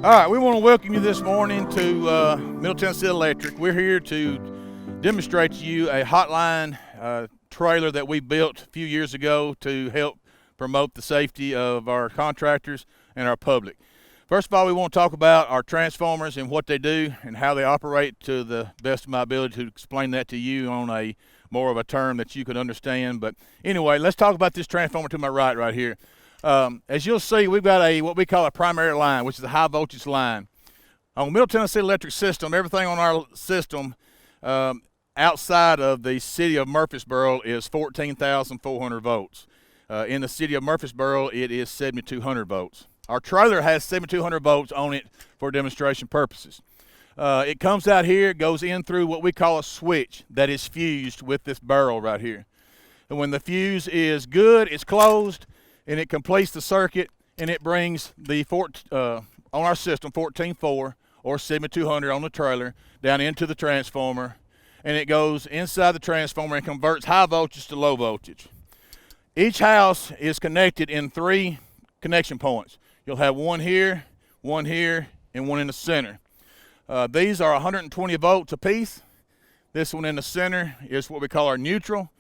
All right, we want to welcome you this morning to Middle Tennessee Electric. We're here to demonstrate to you a Hotline trailer that we built a few years ago to help promote the safety of our contractors and our public. First of all, we want to talk about our transformers and what they do and how they operate to the best of my ability to explain that to you on a more of a term that you can understand. But anyway, let's talk about this transformer to my right here. As you'll see, we've got what we call a primary line, which is a high voltage line. On Middle Tennessee Electric system, everything on our system outside of the city of Murfreesboro is 14,400 volts. In the city of Murfreesboro, it is 7,200 volts. Our trailer has 7,200 volts on it for demonstration purposes. It comes out here, goes in through what we call a switch that is fused with this barrel right here. And when the fuse is good, it's closed, and it completes the circuit, and it brings the on our system 14.4 or 7,200 on the trailer down into the transformer, and it goes inside the transformer and converts high voltage to low voltage. Each house is connected in 3 connection points. You'll have one here, and one in the center. These are 120 volts apiece. This one in the center is what we call our neutral.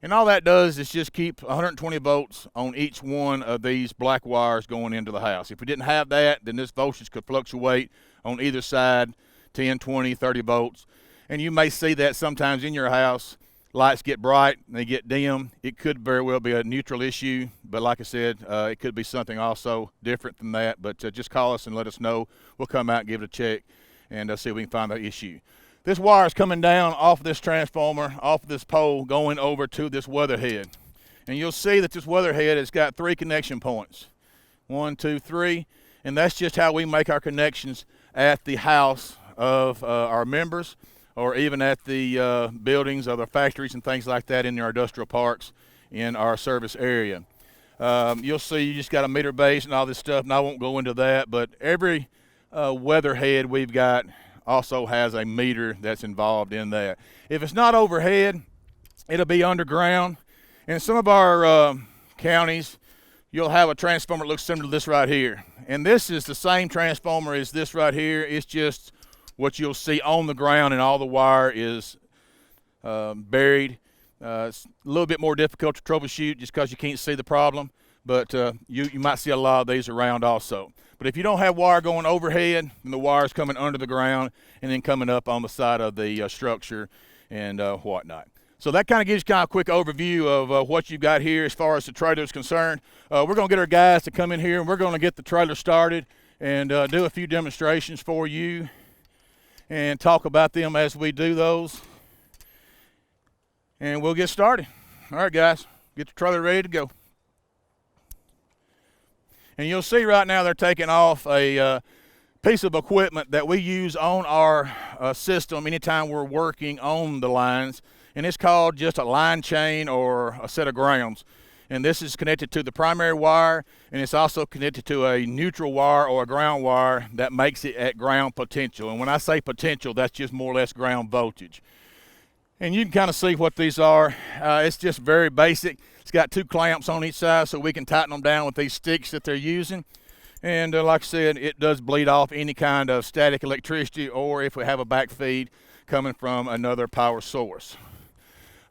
And all that does is just keep 120 volts on each one of these black wires going into the house. If we didn't have that, then this voltage could fluctuate on either side, 10, 20, 30 volts. And you may see that sometimes in your house. Lights get bright, they get dim. It could very well be a neutral issue, but like I said, it could be something also different than that. But just call us and let us know. We'll come out and give it a check and see if we can find the issue. This wire is coming down off this transformer, off this pole, going over to this weatherhead. And you'll see that this weatherhead has got 3 connection points. 1, 2, 3. And that's just how we make our connections at the house of our members, or even at the buildings, other factories and things like that in our industrial parks in our service area. You'll see you just got a meter base and all this stuff, and I won't go into that, but every weatherhead we've got also has a meter that's involved in that. If it's not overhead, it'll be underground. In some of our counties, you'll have a transformer that looks similar to this right here. And this is the same transformer as this right here. It's just what you'll see on the ground, and all the wire is buried. It's a little bit more difficult to troubleshoot just because you can't see the problem, but you might see a lot of these around also. But if you don't have wire going overhead, then the wire is coming under the ground and then coming up on the side of the structure and whatnot. So that kind of gives you kind of a quick overview of what you've got here as far as the trailer is concerned. We're going to get our guys to come in here, and we're going to get the trailer started and do a few demonstrations for you and talk about them as we do those. And we'll get started. All right, guys, get the trailer ready to go. And you'll see right now they're taking off a piece of equipment that we use on our system anytime we're working on the lines. And it's called just a line chain or a set of grounds. And this is connected to the primary wire, and it's also connected to a neutral wire or a ground wire that makes it at ground potential. And when I say potential, that's just more or less ground voltage. And you can kind of see what these are. It's just very basic. It's got 2 clamps on each side so we can tighten them down with these sticks that they're using. And like I said, it does bleed off any kind of static electricity, or if we have a back feed coming from another power source.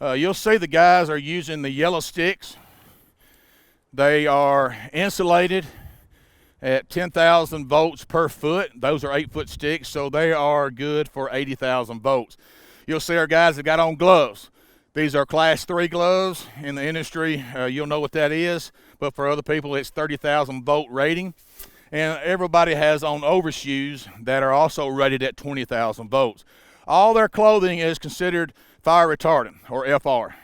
You'll see the guys are using the yellow sticks. They are insulated at 10,000 volts per foot. Those are 8-foot sticks, so they are good for 80,000 volts. You'll see our guys have got on gloves. These are class 3 gloves. In the industry, you'll know what that is, but for other people, it's 30,000 volt rating. And everybody has on overshoes that are also rated at 20,000 volts. All their clothing is considered fire retardant, or FR.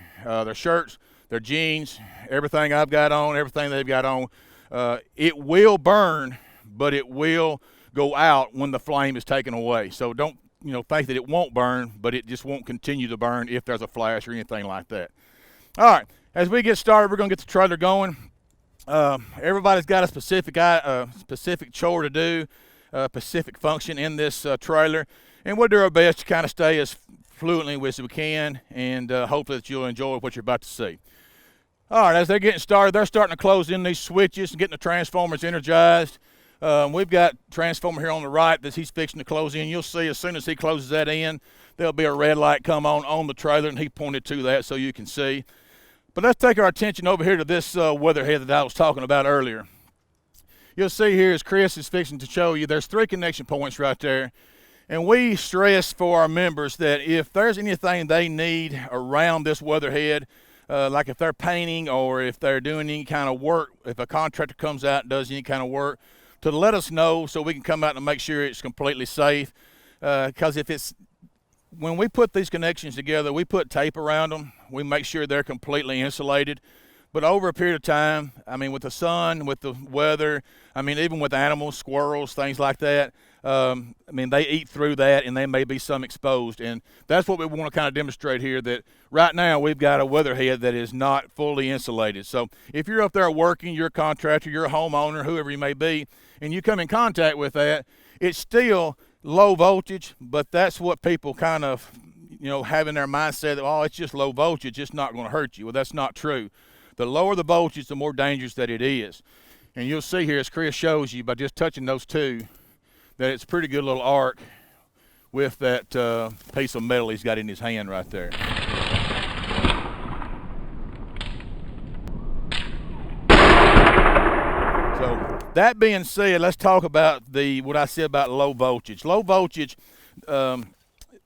Their shirts, their jeans, everything I've got on, everything they've got on, it will burn, but it will go out when the flame is taken away. So don't think that it won't burn, but it just won't continue to burn if there's a flash or anything like that. All right, as we get started, we're going to get the trailer going. Everybody's got a specific chore to do, a specific function in this trailer, and we'll do our best to kind of stay as fluently as we can, and hopefully that you'll enjoy what you're about to see. All right, as they're getting started, they're starting to close in these switches and getting the transformers energized. We've got transformer here on the right that he's fixing to close in. You'll see as soon as he closes that in, there'll be a red light come on the trailer, and he pointed to that so you can see. But let's take our attention over here to this weatherhead that I was talking about earlier. You'll see here as Chris is fixing to show you, there's 3 connection points right there. And we stress for our members that if there's anything they need around this weatherhead, like if they're painting or if they're doing any kind of work, if a contractor comes out and does any kind of work, to let us know so we can come out and make sure it's completely safe. Because when we put these connections together, we put tape around them. We make sure they're completely insulated. But over a period of time, I mean, with the sun, with the weather, I mean, even with animals, squirrels, things like that, I mean, they eat through that, and there may be some exposed. And that's what we want to kind of demonstrate here, that right now we've got a weatherhead that is not fully insulated. So if you're up there working, you're a contractor, you're a homeowner, whoever you may be, and you come in contact with that, it's still low voltage, but that's what people kind of, have in their mindset that, oh, it's just low voltage, it's not going to hurt you. Well, that's not true. The lower the voltage, the more dangerous that it is. And you'll see here, as Chris shows you, by just touching those two, that it's a pretty good little arc with that piece of metal he's got in his hand right there. So that being said, let's talk about what I said about low voltage. Low voltage,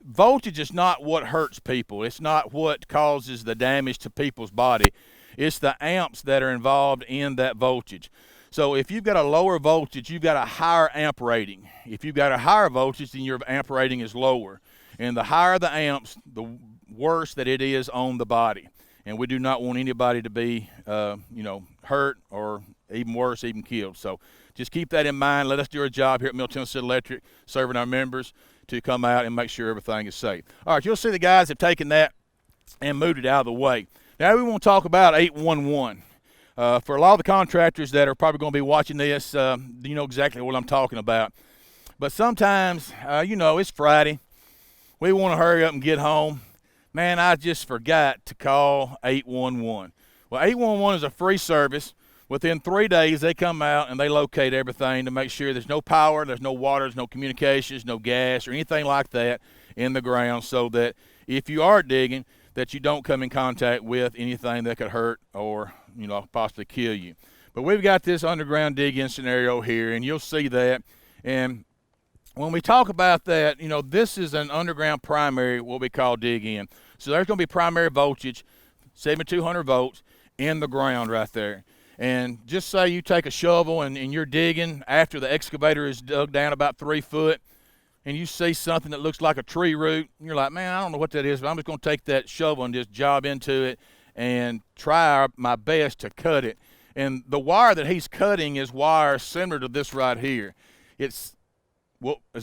voltage is not what hurts people. It's not what causes the damage to people's body. It's the amps that are involved in that voltage. So if you've got a lower voltage, you've got a higher amp rating. If you've got a higher voltage, then your amp rating is lower. And the higher the amps, the worse that it is on the body. And we do not want anybody to be, hurt or even worse, even killed. So just keep that in mind. Let us do our job here at Middle Tennessee Electric, serving our members to come out and make sure everything is safe. All right, you'll see the guys have taken that and moved it out of the way. Now we want to talk about 811. For a lot of the contractors that are probably going to be watching this, you know exactly what I'm talking about. But sometimes, it's Friday. We want to hurry up and get home. Man, I just forgot to call 811. Well, 811 is a free service. Within 3 days, they come out and they locate everything to make sure there's no power, there's no water, there's no communications, no gas, or anything like that in the ground, so that if you are digging, that you don't come in contact with anything that could hurt or, possibly kill you. But we've got this underground dig-in scenario here, and you'll see that. And when we talk about that, this is an underground primary, what we call dig-in. So there's going to be primary voltage, 7,200 volts, in the ground right there. And just say you take a shovel and you're digging after the excavator is dug down about 3 foot, and you see something that looks like a tree root, and you're like, man, I don't know what that is, but I'm just going to take that shovel and just job into it and try my best to cut it. And the wire that he's cutting is wire similar to this right here. It's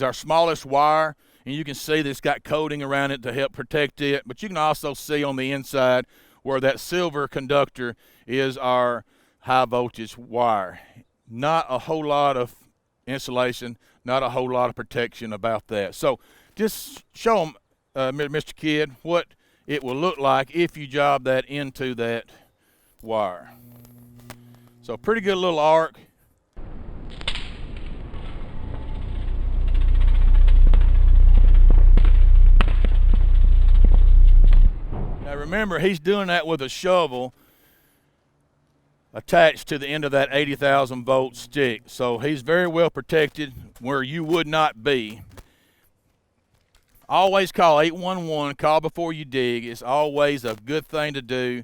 our smallest wire, and you can see that it's got coating around it to help protect it. But you can also see on the inside where that silver conductor is our high voltage wire. Not a whole lot of insulation, not a whole lot of protection about that. So just show them, Mr. Kidd, what it will look like if you job that into that wire. So pretty good little arc. Now remember, he's doing that with a shovel attached to the end of that 80,000 volt stick. So he's very well protected where you would not be. Always call 811, call before you dig. It's always a good thing to do.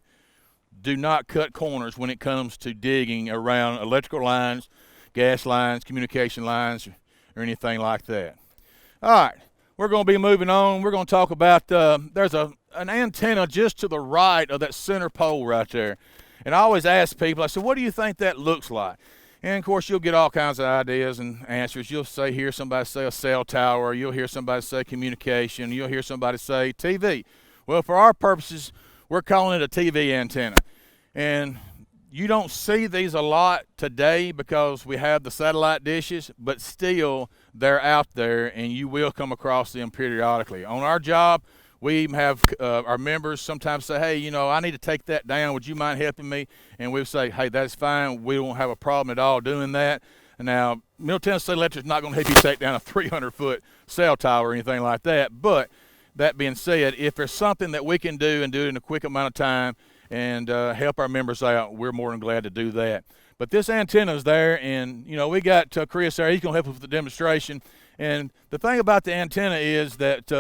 Do not cut corners when it comes to digging around electrical lines, gas lines, communication lines, or anything like that. All right, we're going to be moving on. We're going to talk about, there's an antenna just to the right of that center pole right there. And I always ask people, I said, what do you think that looks like? And, of course, you'll get all kinds of ideas and answers. You'll hear somebody say a cell tower. You'll hear somebody say communication. You'll hear somebody say TV. Well, for our purposes, we're calling it a TV antenna. And you don't see these a lot today because we have the satellite dishes, but still they're out there, and you will come across them periodically. On our job, we have our members sometimes say, hey, I need to take that down. Would you mind helping me? And we'll say, hey, that's fine. We won't have a problem at all doing that. Now, Middle Tennessee Electric is not going to help you take down a 300-foot cell tower or anything like that. But that being said, if there's something that we can do and do it in a quick amount of time and help our members out, we're more than glad to do that. But this antenna is there, and we got Chris there. He's going to help us with the demonstration. And the thing about the antenna is that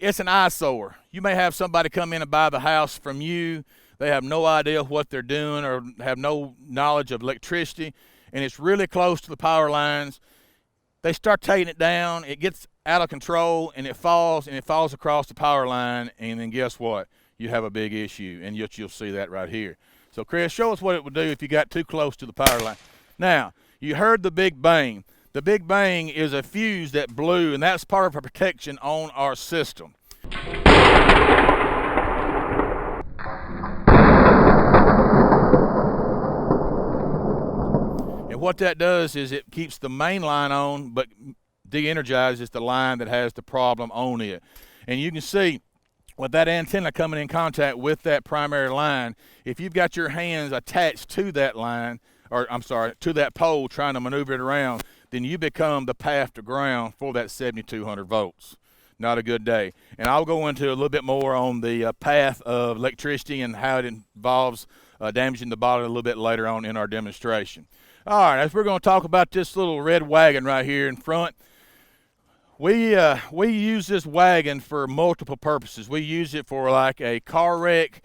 it's an eyesore. You may have somebody come in and buy the house from you. They have no idea what they're doing or have no knowledge of electricity, and it's really close to the power lines. They start taking it down, it gets out of control, and it falls across the power line, and then guess what? You have a big issue, and you'll see that right here. So Chris, show us what it would do if you got too close to the power line. Now, you heard the big bang. The big bang is a fuse that blew, and that's part of a protection on our system. And what that does is it keeps the main line on, but de-energizes the line that has the problem on it. And you can see with that antenna coming in contact with that primary line, if you've got your hands attached to that line, to that pole trying to maneuver it around, then you become the path to ground for that 7,200 volts. Not a good day. And I'll go into a little bit more on the path of electricity and how it involves damaging the body a little bit later on in our demonstration. All right, as we're going to talk about this little red wagon right here in front, we use this wagon for multiple purposes. We use it for like a car wreck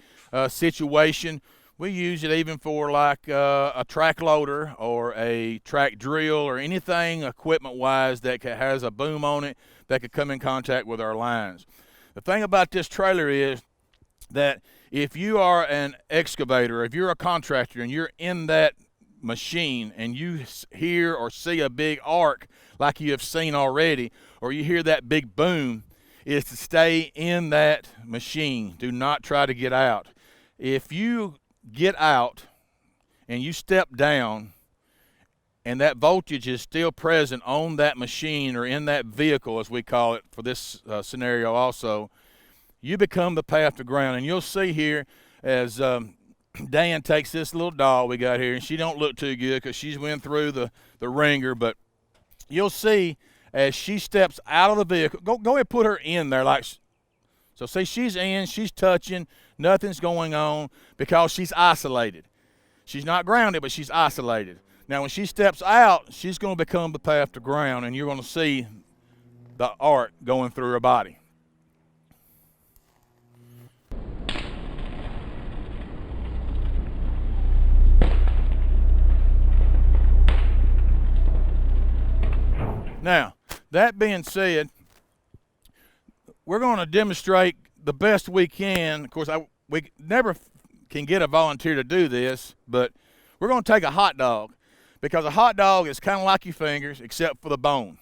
situation. We use it even for like a track loader or a track drill or anything equipment-wise that has a boom on it that could come in contact with our lines. The thing about this trailer is that if you are an excavator, if you're a contractor and you're in that machine and you hear or see a big arc like you have seen already, or you hear that big boom, is to stay in that machine. Do not try to get out. If you get out and you step down and that voltage is still present on that machine or in that vehicle, as we call it for this scenario also, you become the path to ground. And you'll see here as Dan takes this little doll we got here, and she don't look too good because she's went through the ringer, but you'll see as she steps out of the vehicle, go ahead and put her in there so see, she's in, she's touching, nothing's going on because she's isolated. She's not grounded, but she's isolated. Now, when she steps out, she's going to become the path to ground, and you're going to see the arc going through her body. Now, that being said, we're going to demonstrate the best we can. Of course, we never can get a volunteer to do this, but we're going to take a hot dog, because a hot dog is kind of like your fingers except for the bone.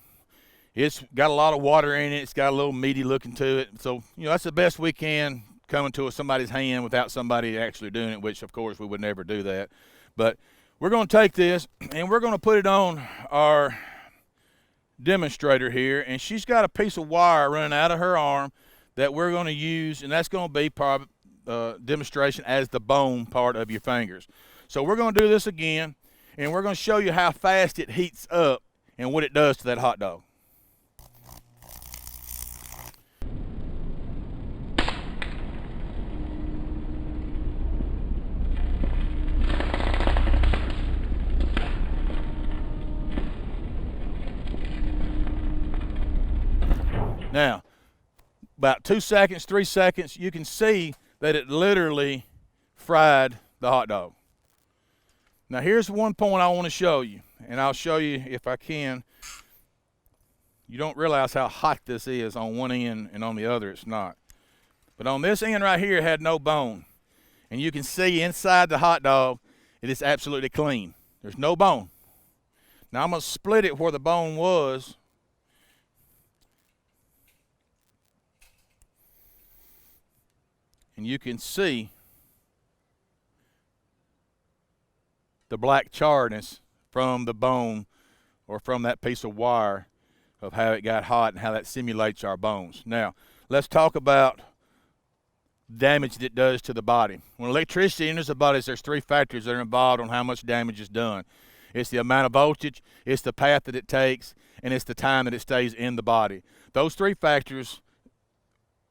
It's got a lot of water in it. It's got a little meaty looking to it. So, that's the best we can coming to somebody's hand without somebody actually doing it, which, of course, we would never do that. But we're going to take this, and we're going to put it on our demonstrator here, and she's got a piece of wire running out of her arm that we're going to use, and that's going to be part of demonstration as the bone part of your fingers. So we're going to do this again, and we're going to show you how fast it heats up and what it does to that hot dog. Now, about 2 seconds, 3 seconds, you can see that it literally fried the hot dog. Now, here's one point I want to show you, and I'll show you if I can. You don't realize how hot this is on one end, and on the other it's not. But on this end right here, it had no bone. And you can see inside the hot dog, it is absolutely clean. There's no bone. Now, I'm going to split it where the bone was. And you can see the black charness from the bone or from that piece of wire of how it got hot and how that simulates our bones. Now, let's talk about damage that it does to the body. When electricity enters the body, there's three factors that are involved on how much damage is done. It's the amount of voltage, it's the path that it takes, and it's the time that it stays in the body. Those three factors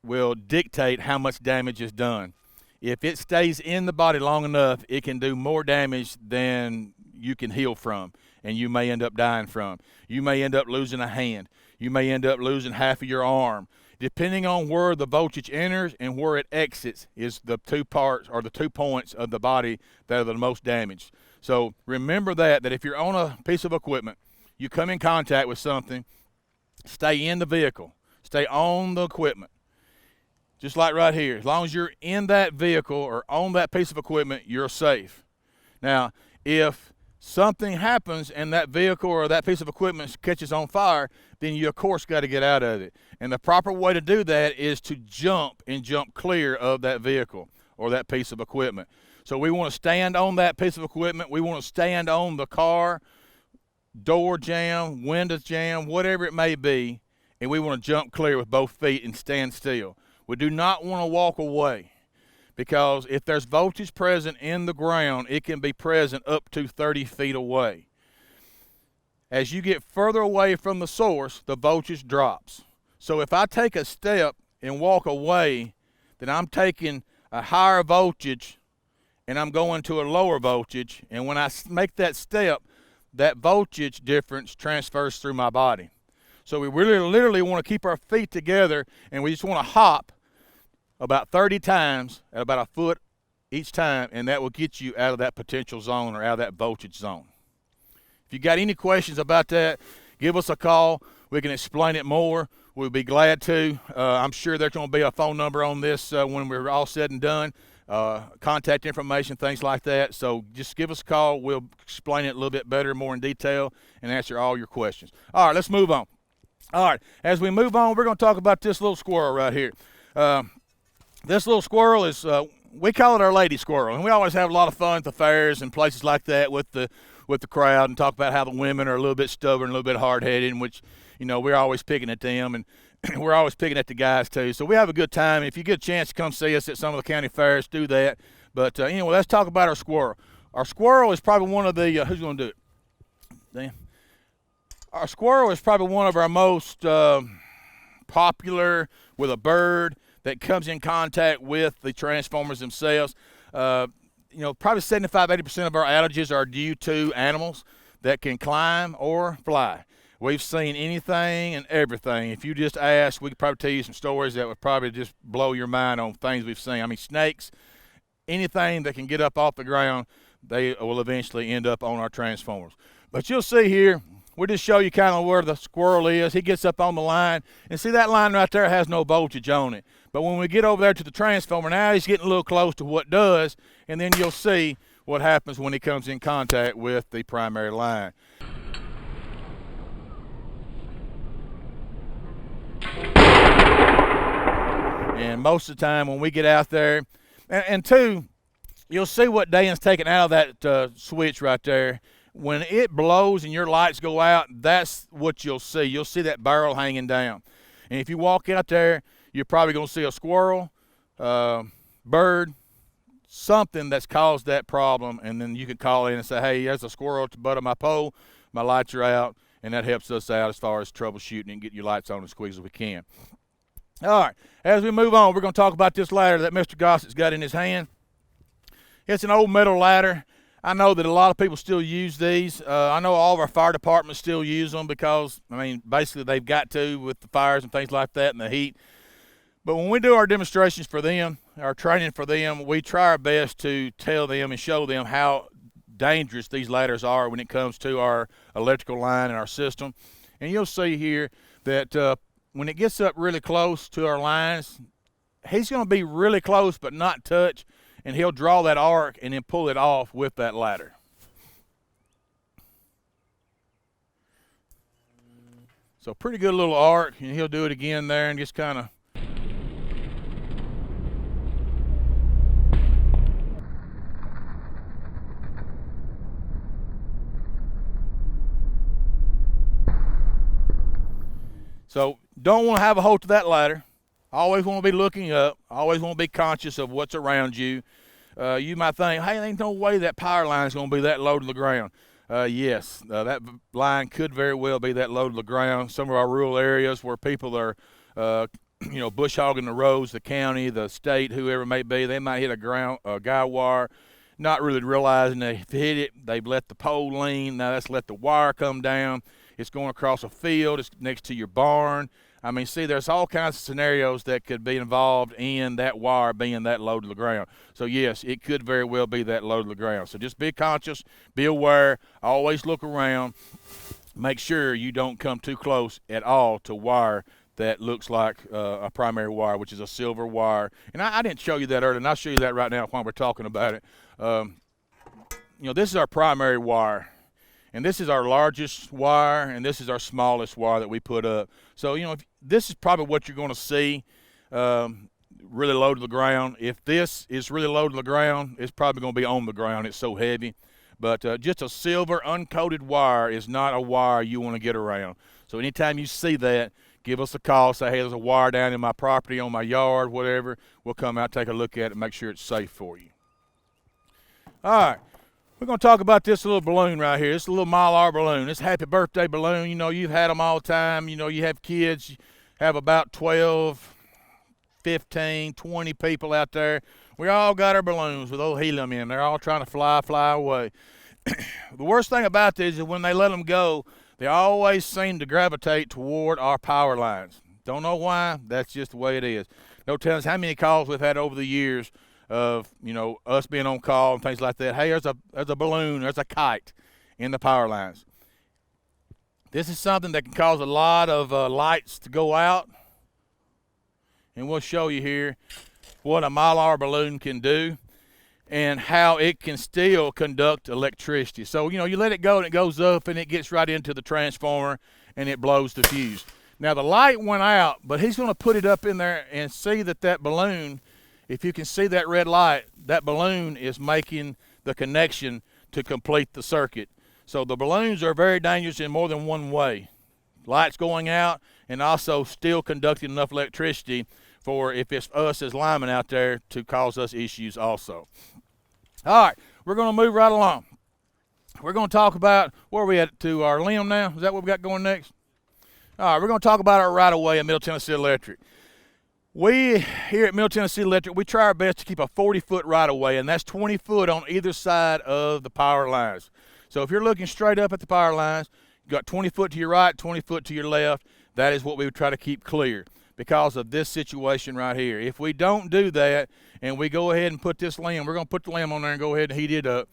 will dictate how much damage is done. If it stays in the body long enough, it can do more damage than you can heal from, and you may end up dying from. You may end up losing a hand. You may end up losing half of your arm. Depending on where the voltage enters and where it exits is the two parts or the 2 points of the body that are the most damaged. So remember that if you're on a piece of equipment, you come in contact with something, stay in the vehicle, stay on the equipment. Just like right here, as long as you're in that vehicle or on that piece of equipment, you're safe. Now, if something happens and that vehicle or that piece of equipment catches on fire, then you, of course, got to get out of it. And the proper way to do that is to jump clear of that vehicle or that piece of equipment. So we want to stand on that piece of equipment. We want to stand on the car, door jam, windows jam, whatever it may be, and we want to jump clear with both feet and stand still. We do not want to walk away, because if there's voltage present in the ground, it can be present up to 30 feet away. As you get further away from the source, the voltage drops. So if I take a step and walk away, then I'm taking a higher voltage and I'm going to a lower voltage. And when I make that step, that voltage difference transfers through my body. So we really literally want to keep our feet together, and we just want to hop about 30 times at about a foot each time, and that will get you out of that potential zone or out of that voltage zone. If you got any questions about that, give us a call. We can explain it more. We'll be glad to. I'm sure there's going to be a phone number on this when we're all said and done, contact information, things like that. So just give us a call. We'll explain it a little bit better, more in detail, and answer all your questions. All right, let's move on. All right, as we move on, we're going to talk about this little squirrel right here. This little squirrel is, we call it our lady squirrel, and we always have a lot of fun at the fairs and places like that with the crowd, and talk about how the women are a little bit stubborn, a little bit hard-headed, in which, you know, we're always picking at them, and we're always picking at the guys too. So we have a good time. If you get a chance to come see us at some of the county fairs, do that. But anyway, let's talk about our squirrel. Our squirrel is probably one of the, who's going to do it? Dan? Our squirrel is probably one of our most popular with a bird that comes in contact with the transformers themselves. You know, probably 75–80% of our allergies are due to animals that can climb or fly. We've seen anything and everything. If you just ask, we could probably tell you some stories that would probably just blow your mind on things we've seen. I mean, snakes, anything that can get up off the ground, they will eventually end up on our transformers. But you'll see here, we'll just show you kind of where the squirrel is. He gets up on the line, and see that line right there has no voltage on it. But when we get over there to the transformer, now he's getting a little close to what does, and then you'll see what happens when he comes in contact with the primary line. And most of the time when we get out there, and two, you'll see what Dan's taking out of that switch right there. When it blows and your lights go out, that's what you'll see. You'll see that barrel hanging down. And if you walk out there, you're probably going to see a squirrel, bird, something that's caused that problem, and then you can call in and say, hey, there's a squirrel at the butt of my pole, my lights are out, and that helps us out as far as troubleshooting and getting your lights on as quick as we can. All right, as we move on, we're going to talk about this ladder that Mr. Gossett's got in his hand. It's an old metal ladder. I know that a lot of people still use these. I know all of our fire departments still use them because, I mean, basically they've got to with the fires and things like that and the heat. But when we do our demonstrations for them, our training for them, we try our best to tell them and show them how dangerous these ladders are when it comes to our electrical line and our system. And you'll see here that when it gets up really close to our lines, he's going to be really close but not touch, and he'll draw that arc and then pull it off with that ladder. So pretty good little arc, and he'll do it again there and just kind of so don't want to have a hold to that ladder. Always want to be looking up. Always want to be conscious of what's around you. You might think, hey, there ain't no way that power line is going to be that low to the ground. Yes, that line could very well be that low to the ground. Some of our rural areas where people are, bush hogging the roads, the county, the state, whoever it may be, they might hit a guy wire, not really realizing they've hit it. They've let the pole lean. Now that's let the wire come down. It's going across a field. It's next to your barn. I mean, see, there's all kinds of scenarios that could be involved in that wire being that low to the ground. So, yes, it could very well be that low to the ground. So just be conscious, be aware, always look around. Make sure you don't come too close at all to wire that looks like a primary wire, which is a silver wire. And I didn't show you that earlier, and I'll show you that right now while we're talking about it. This is our primary wire. And this is our largest wire, and this is our smallest wire that we put up. So, this is probably what you're going to see really low to the ground. If this is really low to the ground, it's probably going to be on the ground. It's so heavy. But just a silver uncoated wire is not a wire you want to get around. So anytime you see that, give us a call. Say, hey, there's a wire down in my property, on my yard, whatever. We'll come out, take a look at it, and make sure it's safe for you. All right. We're going to talk about this little balloon right here. This little Mylar balloon. This happy birthday balloon. You've had them all the time. You have kids. You have about 12, 15, 20 people out there. We all got our balloons with old helium in. They're all trying to fly away. The worst thing about this is when they let them go, they always seem to gravitate toward our power lines. Don't know why. That's just the way it is. No telling us how many calls we've had over the years of us being on call and things like that. Hey, there's a balloon, there's a kite in the power lines. This is something that can cause a lot of lights to go out, and we'll show you here what a Mylar balloon can do and how it can still conduct electricity. So you let it go and it goes up and it gets right into the transformer and it blows the fuse. Now the light went out, but he's going to put it up in there and see that balloon. If you can see that red light, that balloon is making the connection to complete the circuit. So the balloons are very dangerous in more than one way. Lights going out and also still conducting enough electricity for if it's us as linemen out there to cause us issues also. All right, we're going to move right along. We're going to talk about, where are we at to our limb now? Is that what we got going next? All right, we're going to talk about our right-of-way at Middle Tennessee Electric. We, here at Middle Tennessee Electric, we try our best to keep a 40-foot right-of-way, and that's 20 foot on either side of the power lines. So if you're looking straight up at the power lines, you've got 20 foot to your right, 20 foot to your left. That is what we would try to keep clear because of this situation right here. If we don't do that and we go ahead and put this limb, we're going to put the limb on there and go ahead and heat it up.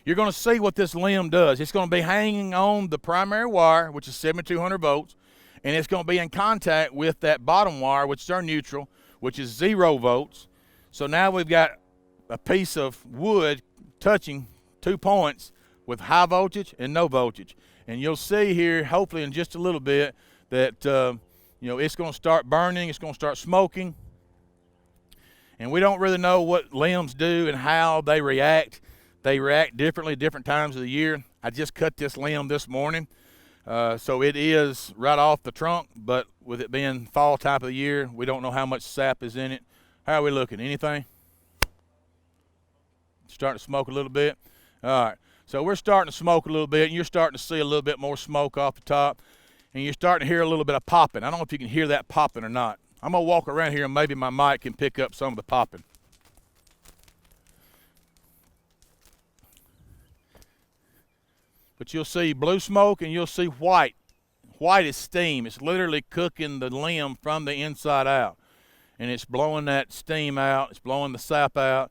You're going to see what this limb does. It's going to be hanging on the primary wire, which is 7,200 volts. And it's going to be in contact with that bottom wire, which is our neutral, which is 0 volts. So now we've got a piece of wood touching 2 points with high voltage and no voltage. And you'll see here, hopefully in just a little bit, that it's going to start burning, it's going to start smoking. And we don't really know what limbs do and how they react. They react differently different times of the year. I just cut this limb this morning. So it is right off the trunk, but with it being fall type of the year, we don't know how much sap is in it. How are we looking? Anything? Starting to smoke a little bit? All right. So we're starting to smoke a little bit, and you're starting to see a little bit more smoke off the top, and you're starting to hear a little bit of popping. I don't know if you can hear that popping or not. I'm going to walk around here, and maybe my mic can pick up some of the popping. But you'll see blue smoke and you'll see white. White is steam. It's literally cooking the limb from the inside out. And it's blowing that steam out. It's blowing the sap out.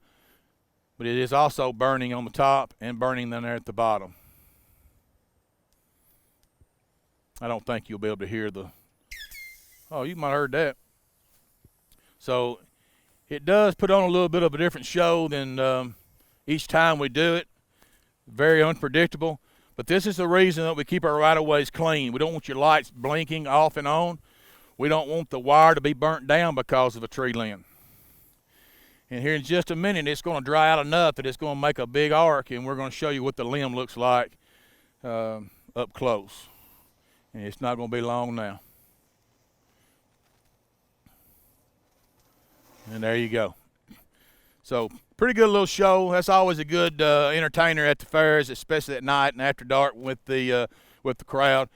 But it is also burning on the top and burning down there at the bottom. I don't think you'll be able to hear oh, you might have heard that. So it does put on a little bit of a different show than each time we do it. Very unpredictable. But this is the reason that we keep our right-of-ways clean. We don't want your lights blinking off and on. We don't want the wire to be burnt down because of a tree limb. And here in just a minute, it's going to dry out enough that it's going to make a big arc, and we're going to show you what the limb looks like up close. And it's not going to be long now. And there you go. So Pretty good little show. That's always a good entertainer at the fairs, especially at night and after dark with the crowd.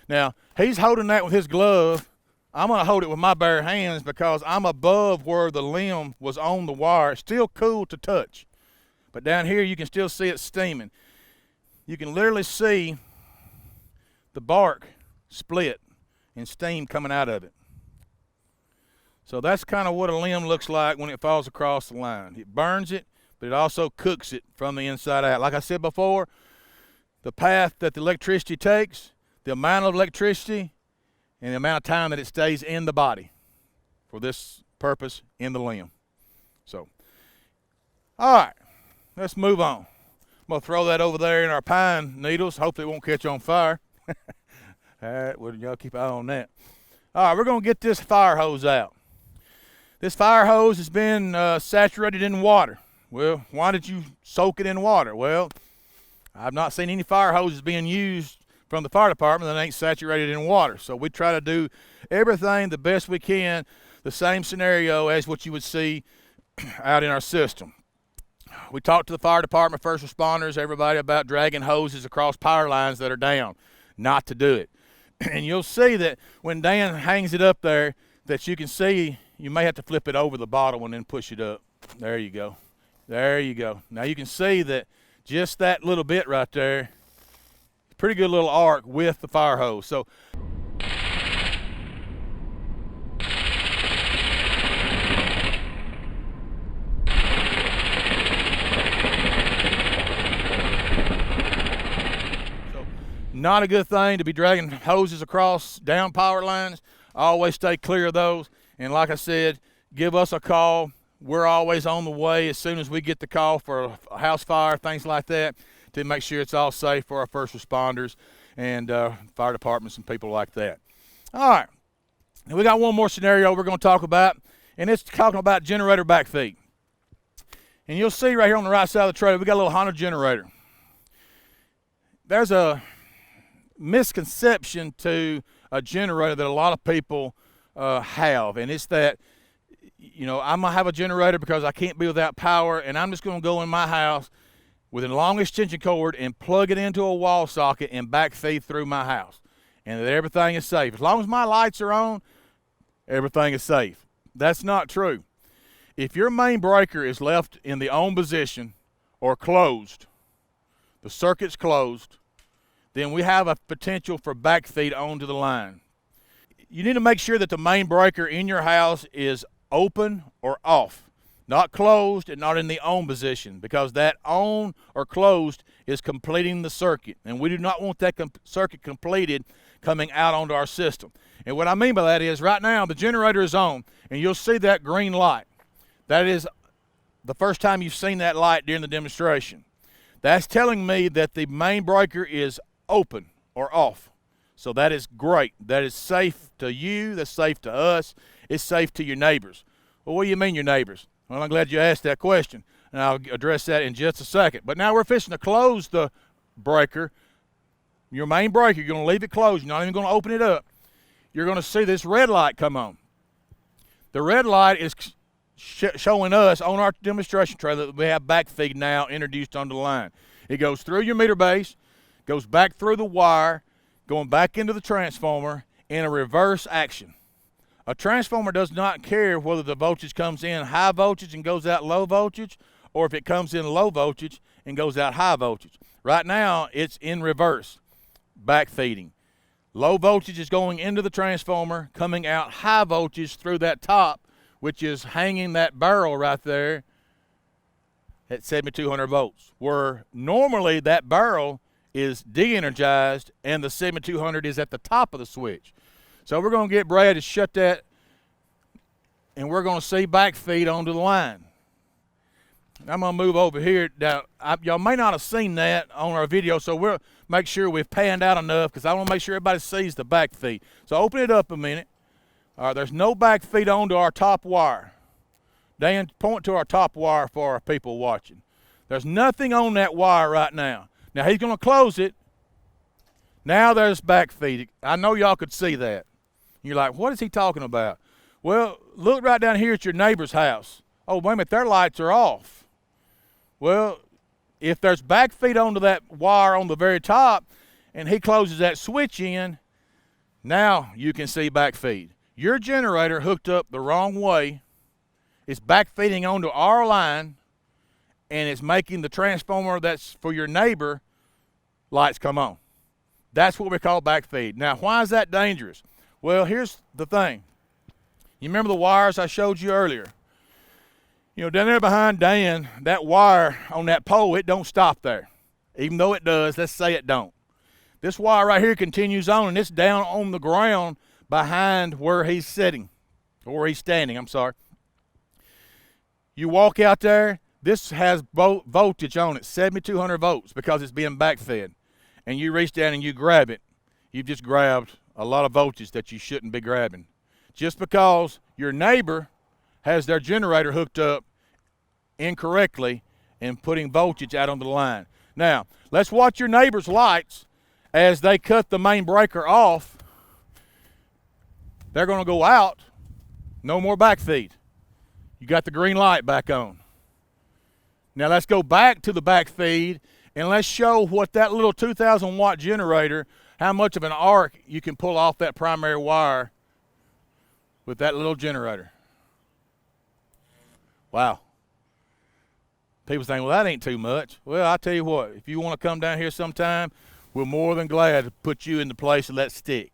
Now, he's holding that with his glove. I'm going to hold it with my bare hands because I'm above where the limb was on the wire. It's still cool to touch. But down here, you can still see it steaming. You can literally see the bark split and steam coming out of it. So that's kind of what a limb looks like when it falls across the line. It burns it, but it also cooks it from the inside out. Like I said before, the path that the electricity takes, the amount of electricity, and the amount of time that it stays in the body for this purpose in the limb. So, all right, let's move on. I'm going to throw that over there in our pine needles. Hopefully it won't catch on fire. All right, well, y'all keep an eye on that. All right, we're going to get this fire hose out. This fire hose has been saturated in water. Well, why did you soak it in water? Well, I've not seen any fire hoses being used from the fire department that ain't saturated in water. So we try to do everything the best we can, the same scenario as what you would see out in our system. We talked to the fire department, first responders, everybody about dragging hoses across power lines that are down, not to do it. And you'll see that when Dan hangs it up there, that you can see you may have to flip it over the bottle and then push it up. There you go. There you go. Now you can see that just that little bit right there, pretty good little arc with the fire hose. So not a good thing to be dragging hoses across down power lines. Always stay clear of those. And like I said, give us a call. We're always on the way as soon as we get the call for a house fire, things like that, to make sure it's all safe for our first responders and fire departments and people like that. All right, and we got one more scenario we're going to talk about, and it's talking about generator backfeed. And you'll see right here on the right side of the trailer, we got a little Honda generator. There's a misconception to a generator that a lot of people have, and it's that, you know, I'm going to have a generator because I can't be without power, and I'm just going to go in my house with a long extension cord and plug it into a wall socket and backfeed through my house, and that everything is safe. As long as my lights are on, everything is safe. That's not true. If your main breaker is left in the on position or closed, the circuit's closed, then we have a potential for backfeed onto the line. You need to make sure that the main breaker in your house is open or off, not closed and not in the on position, because that on or closed is completing the circuit, and we do not want that circuit completed coming out onto our system. And what I mean by that is right now the generator is on, and you'll see that green light. That is the first time you've seen that light during the demonstration. That's telling me that the main breaker is open or off. So that is great. That is safe to you. That's safe to us. It's safe to your neighbors. Well, what do you mean your neighbors? Well, I'm glad you asked that question, and I'll address that in just a second. But now we're fixing to close the breaker. Your main breaker, you're going to leave it closed. You're not even going to open it up. You're going to see this red light come on. The red light is showing us on our demonstration trailer that we have backfeed now introduced onto the line. It goes through your meter base, goes back through the wire, going back into the transformer in a reverse action. A transformer does not care whether the voltage comes in high voltage and goes out low voltage, or if it comes in low voltage and goes out high voltage. Right now, it's in reverse, backfeeding. Low voltage is going into the transformer, coming out high voltage through that top, which is hanging that barrel right there at 7,200 volts, where normally that barrel is de-energized and the 7200 is at the top of the switch. So we're going to get Brad to shut that, and we're going to see backfeed onto the line. I'm going to move over here. Now, y'all may not have seen that on our video, so we'll make sure we've panned out enough because I want to make sure everybody sees the backfeed. So open it up a minute. All right, there's no backfeed onto our top wire. Dan, point to our top wire for our people watching. There's nothing on that wire right now. Now, he's going to close it. Now there's backfeed. I know y'all could see that. You're like, what is he talking about? Well, look right down here at your neighbor's house. Oh, wait a minute, their lights are off. Well, if there's backfeed onto that wire on the very top and he closes that switch in, now you can see backfeed. Your generator hooked up the wrong way. It's backfeeding onto our line, and it's making the transformer that's for your neighbor lights come on. That's what we call backfeed. Now, why is that dangerous? Well, here's the thing. You remember the wires I showed you earlier? You know, down there behind Dan, that wire on that pole, it don't stop there. Even though it does, let's say it don't. This wire right here continues on, and it's down on the ground behind where he's sitting, or where he's standing, I'm sorry. You walk out there, this has voltage on it, 7,200 volts, because it's being backfed. And you reach down and you grab it. You've just grabbed a lot of voltage that you shouldn't be grabbing. Just because your neighbor has their generator hooked up incorrectly and putting voltage out onto the line. Now, let's watch your neighbor's lights as they cut the main breaker off. They're going to go out. No more backfeed. You got the green light back on. Now let's go back to the backfeed and let's show what that little 2,000 watt generator, how much of an arc you can pull off that primary wire with that little generator. Wow. People think, well, that ain't too much. Well, I tell you what, if you want to come down here sometime, we're more than glad to put you in the place of that stick.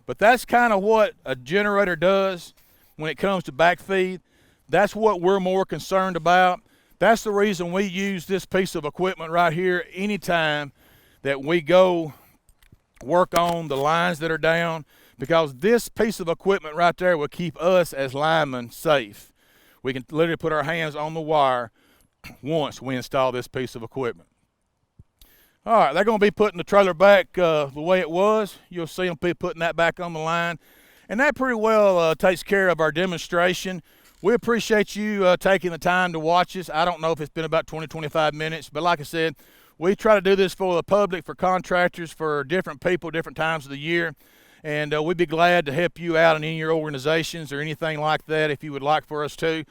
But that's kind of what a generator does when it comes to backfeed. That's what we're more concerned about. That's the reason we use this piece of equipment right here anytime that we go work on the lines that are down, because this piece of equipment right there will keep us as linemen safe. We can literally put our hands on the wire once we install this piece of equipment. All right, they're going to be putting the trailer back the way it was. You'll see them be putting that back on the line. And that pretty well takes care of our demonstration. We appreciate you taking the time to watch us. I don't know if it's been about 20, 25 minutes, but like I said, we try to do this for the public, for contractors, for different people, different times of the year. And we'd be glad to help you out in any of your organizations or anything like that if you would like for us to.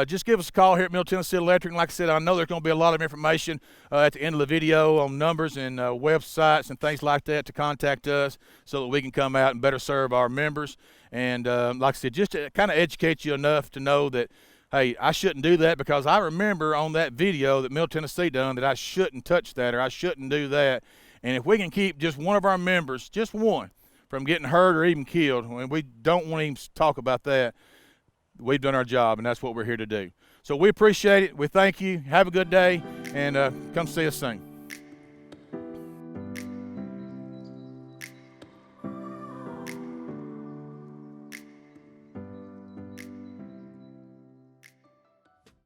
Just give us a call here at Middle Tennessee Electric. And like I said, I know there's going to be a lot of information at the end of the video on numbers and websites and things like that to contact us so that we can come out and better serve our members. And like I said, just to kind of educate you enough to know that, hey, I shouldn't do that, because I remember on that video that Middle Tennessee done that I shouldn't touch that or I shouldn't do that. And if we can keep just one of our members, just one, from getting hurt or even killed, and we don't want to even talk about that, we've done our job, and that's what we're here to do. So we appreciate it. We thank you. Have a good day, and come see us soon.